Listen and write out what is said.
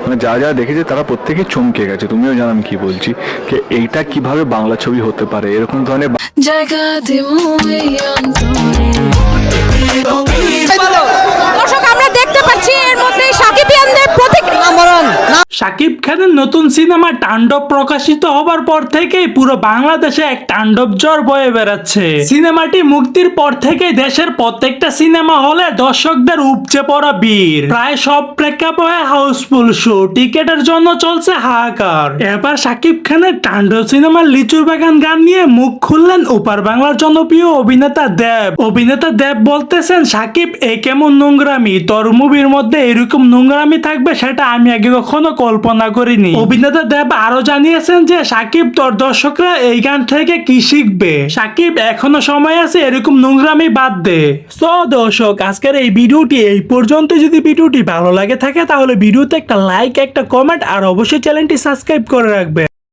মানে যারা যারা দেখেছে তারা প্রত্যেকে চমকে গেছে। তুমিও জানো আমি কি বলছি, যে এইটা কিভাবে বাংলা ছবি হতে পারে, এরকম ধরনের জায়গা দেবো এই অন্তরে। দর্শক আমরা দেখতে পাচ্ছি এর মধ্যে সাকিবিয়ানদের প্রতীক আমরণ। শাকিব খানের নতুন সিনেমা তাণ্ডব প্রকাশিত হবার পর থেকেই পুরো বাংলাদেশে এক তাণ্ডব জ্বর বয়ে বেড়াচ্ছে। সিনেমাটি মুক্তির পর থেকে দেশের প্রত্যেকটা সিনেমা হলে দর্শকদের উপচে পড়া ভিড়, প্রায় সব প্রেক্ষাপটে হাউসফুল শো, টিকেটের জন্য চলছে হাহাকার। এবার শাকিব খানের তাণ্ডব সিনেমার লিচুর বাগান গান নিয়ে মুখ খুললেন ওপার বাংলার জনপ্রিয় অভিনেতা দেব। অভিনেতা দেব বলতেছেন, শাকিব এই কেমন নোংরামি, তোর মুভির মধ্যে এরকম নোংরামি থাকবে সেটা আমি আগে কখনো কল্পনা করিনি। অভিনেতা দেব আরো জানিয়েছেন যে শাকিব, তোর দর্শকরা এই গান থেকে কি শিখবে? শাকিব, এখনো সময় আছে, এরকম নোংরামি বাদ দে। সো দর্শক, আজকের এই ভিডিওটি এই পর্যন্ত। যদি ভিডিওটি ভালো লাগে থাকে তাহলে ভিডিওতে একটা লাইক, একটা কমেন্ট আর অবশ্যই চ্যানেলটি সাবস্ক্রাইব করে রাখবে।